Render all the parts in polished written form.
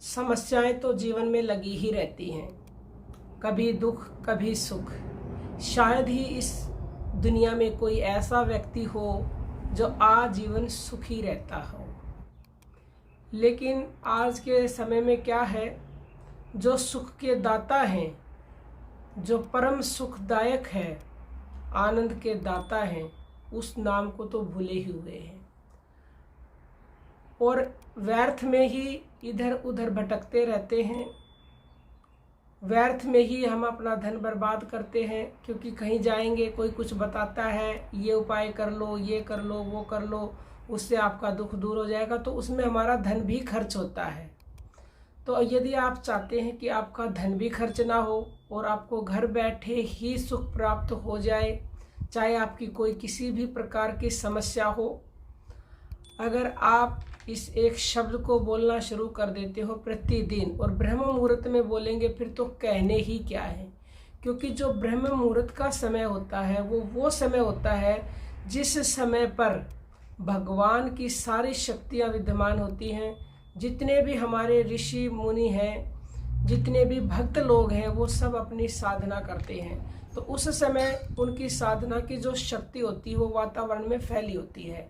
समस्याएं तो जीवन में लगी ही रहती हैं, कभी दुख कभी सुख। शायद ही इस दुनिया में कोई ऐसा व्यक्ति हो जो आजीवन सुखी रहता हो। लेकिन आज के समय में क्या है, जो सुख के दाता हैं, जो परम सुखदायक है, आनंद के दाता हैं, उस नाम को तो भूले ही हुए हैं और व्यर्थ में ही इधर उधर भटकते रहते हैं। व्यर्थ में ही हम अपना धन बर्बाद करते हैं, क्योंकि कहीं जाएंगे कोई कुछ बताता है, ये उपाय कर लो, ये कर लो, वो कर लो, उससे आपका दुख दूर हो जाएगा, तो उसमें हमारा धन भी खर्च होता है। तो यदि आप चाहते हैं कि आपका धन भी खर्च ना हो और आपको घर बैठे ही सुख प्राप्त हो जाए, चाहे आपकी कोई किसी भी प्रकार की समस्या हो, अगर आप इस एक शब्द को बोलना शुरू कर देते हो प्रतिदिन और ब्रह्म मुहूर्त में बोलेंगे, फिर तो कहने ही क्या है। क्योंकि जो ब्रह्म मुहूर्त का समय होता है वो समय होता है जिस समय पर भगवान की सारी शक्तियाँ विद्यमान होती हैं। जितने भी हमारे ऋषि मुनि हैं, जितने भी भक्त लोग हैं, वो सब अपनी साधना करते हैं। तो उस समय उनकी साधना की जो शक्ति होती है वो वातावरण में फैली होती है,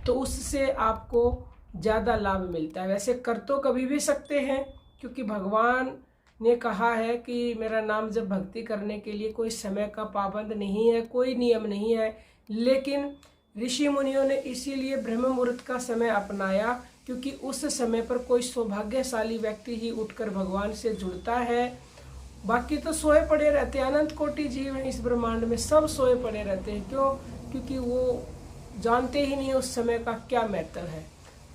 तो उससे आपको ज़्यादा लाभ मिलता है। वैसे कर तो कभी भी सकते हैं, क्योंकि भगवान ने कहा है कि मेरा नाम जब भक्ति करने के लिए कोई समय का पाबंद नहीं है, कोई नियम नहीं है। लेकिन ऋषि मुनियों ने इसीलिए ब्रह्म मुहूर्त का समय अपनाया, क्योंकि उस समय पर कोई सौभाग्यशाली व्यक्ति ही उठकर भगवान से जुड़ता है। बाकी तो सोए पड़े रहते हैं, अनंत कोटि जीव हैं इस ब्रह्मांड में, सब सोए पड़े रहते हैं। क्यों? क्योंकि वो जानते ही नहीं उस समय का क्या महत्व है।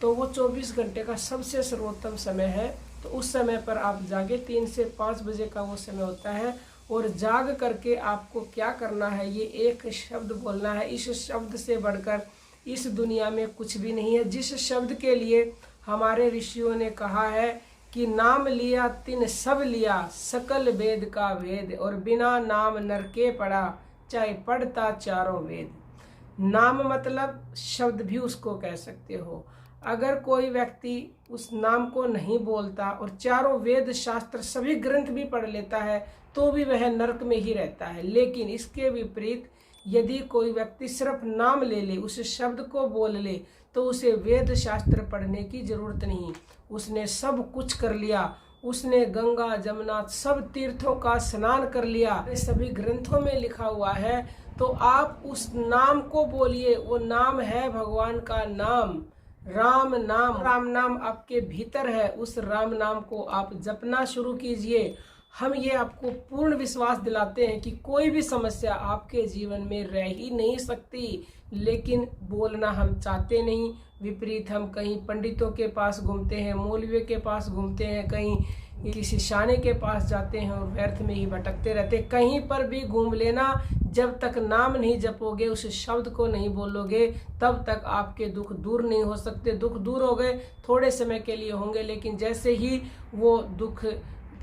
तो वो 24 घंटे का सबसे सर्वोत्तम समय है। तो उस समय पर आप जागे, 3 से 5 बजे का वो समय होता है। और जाग करके आपको क्या करना है, ये एक शब्द बोलना है। इस शब्द से बढ़कर इस दुनिया में कुछ भी नहीं है, जिस शब्द के लिए हमारे ऋषियों ने कहा है कि नाम लिया तिन सब लिया, सकल वेद का वेद, और बिना नाम नरके पड़ा, चाहे पढ़ता चारों वेद। नाम मतलब शब्द भी उसको कह सकते हो। अगर कोई व्यक्ति उस नाम को नहीं बोलता और चारों वेद शास्त्र सभी ग्रंथ भी पढ़ लेता है, तो भी वह नरक में ही रहता है। लेकिन इसके विपरीत यदि कोई व्यक्ति सिर्फ नाम ले ले, उस शब्द को बोल ले, तो उसे वेद शास्त्र पढ़ने की जरूरत नहीं। उसने सब कुछ कर लिया, उसने गंगा जमुना सब तीर्थों का स्नान कर लिया, सभी ग्रंथों में लिखा हुआ है। तो आप उस नाम को बोलिए, वो नाम है भगवान का नाम, राम नाम। राम नाम आपके भीतर है, उस राम नाम को आप जपना शुरू कीजिए। हम ये आपको पूर्ण विश्वास दिलाते हैं कि कोई भी समस्या आपके जीवन में रह ही नहीं सकती। लेकिन बोलना हम चाहते नहीं, विपरीत हम कहीं पंडितों के पास घूमते हैं, मौलवियों के पास घूमते हैं, कहीं किसी शाने के पास जाते हैं और व्यर्थ में ही भटकते रहते हैं। कहीं पर भी घूम लेना, जब तक नाम नहीं जपोगे, उस शब्द को नहीं बोलोगे, तब तक आपके दुख दूर नहीं हो सकते। दुख दूर हो गए, थोड़े समय के लिए होंगे, लेकिन जैसे ही वो दुख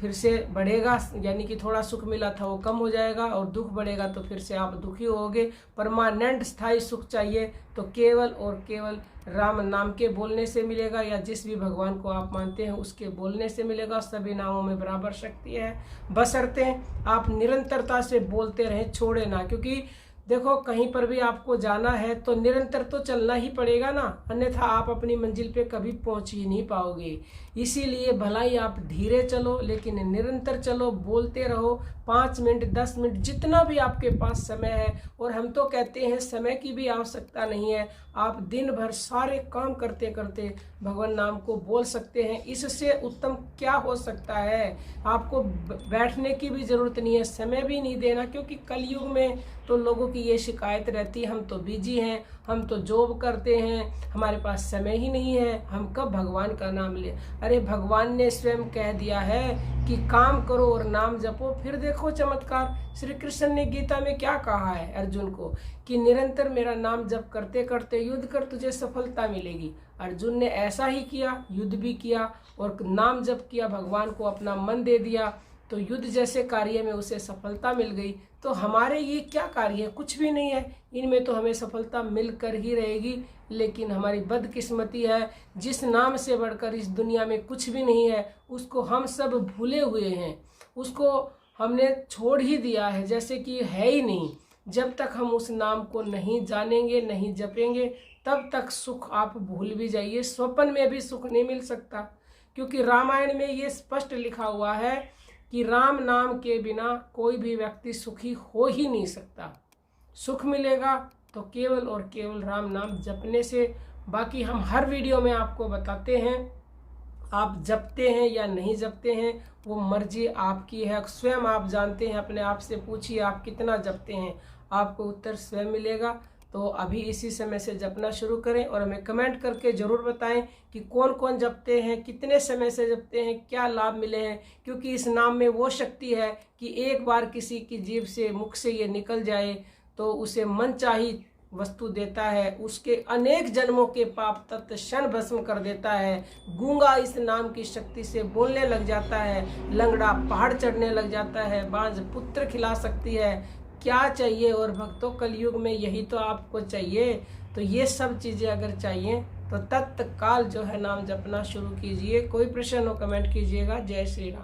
फिर से बढ़ेगा, यानी कि थोड़ा सुख मिला था वो कम हो जाएगा, और दुख बढ़ेगा तो फिर से आप दुखी होगे। परमानेंट स्थायी सुख चाहिए तो केवल और केवल राम नाम के बोलने से मिलेगा, या जिस भी भगवान को आप मानते हैं उसके बोलने से मिलेगा। सभी नामों में बराबर शक्ति है, बशर्ते आप निरंतरता से बोलते रहें, छोड़े ना। क्योंकि देखो, कहीं पर भी आपको जाना है तो निरंतर तो चलना ही पड़ेगा ना, अन्यथा आप अपनी मंजिल पे कभी पहुंच ही नहीं पाओगे। इसीलिए भला ही आप धीरे चलो, लेकिन निरंतर चलो, बोलते रहो। 5 मिनट 10 मिनट जितना भी आपके पास समय है, और हम तो कहते हैं समय की भी आवश्यकता नहीं है, आप दिन भर सारे काम करते करते भगवान नाम को बोल सकते हैं। इससे उत्तम क्या हो सकता है। आपको बैठने की भी जरूरत नहीं है, समय भी नहीं देना, क्योंकि कलयुग में तो लोगों की ये शिकायत रहती है, हम तो बिजी हैं, हम तो जॉब करते हैं, हमारे पास समय ही नहीं है, हम कब भगवान का नाम ले। अरे भगवान ने स्वयं कह दिया है कि काम करो और नाम जपो, फिर देखो चमत्कार। श्री कृष्ण ने गीता में क्या कहा है अर्जुन को, कि निरंतर मेरा नाम जप करते करते युद्ध कर, तुझे सफलता मिलेगी। अर्जुन ने ऐसा ही किया, युद्ध भी किया और नाम जप किया, भगवान को अपना मन दे दिया, तो युद्ध जैसे कार्य में उसे सफलता मिल गई। तो हमारे ये क्या कार्य है? कुछ भी नहीं है, इनमें तो हमें सफलता मिलकर ही रहेगी। लेकिन हमारी बदकिस्मती है, जिस नाम से बढ़कर इस दुनिया में कुछ भी नहीं है उसको हम सब भूले हुए हैं, उसको हमने छोड़ ही दिया है, जैसे कि है ही नहीं। जब तक हम उस नाम को नहीं जानेंगे, नहीं जपेंगे, तब तक सुख आप भूल भी जाइए, स्वप्न में भी सुख नहीं मिल सकता। क्योंकि रामायण में ये स्पष्ट लिखा हुआ है कि राम नाम के बिना कोई भी व्यक्ति सुखी हो ही नहीं सकता। सुख मिलेगा तो केवल और केवल राम नाम जपने से। बाकी हम हर वीडियो में आपको बताते हैं, आप जपते हैं या नहीं जपते हैं वो मर्जी आपकी है, स्वयं आप जानते हैं। अपने आप से पूछिए आप कितना जपते हैं, आपको उत्तर स्वयं मिलेगा। तो अभी इसी समय से जपना शुरू करें और हमें कमेंट करके ज़रूर बताएं कि कौन कौन जपते हैं, कितने समय से जपते हैं, क्या लाभ मिले हैं। क्योंकि इस नाम में वो शक्ति है कि एक बार किसी की जीभ से, मुख से ये निकल जाए तो उसे मनचाही वस्तु देता है, उसके अनेक जन्मों के पाप तत्व क्षण भस्म कर देता है। गूंगा इस नाम की शक्ति से बोलने लग जाता है, लंगड़ा पहाड़ चढ़ने लग जाता है, बांझ पुत्र खिला सकती है। क्या चाहिए और भक्तों, कलयुग में यही तो आपको चाहिए। तो ये सब चीज़ें अगर चाहिए तो तत्काल जो है नाम जपना शुरू कीजिए। कोई प्रश्न हो कमेंट कीजिएगा। जय श्री राम।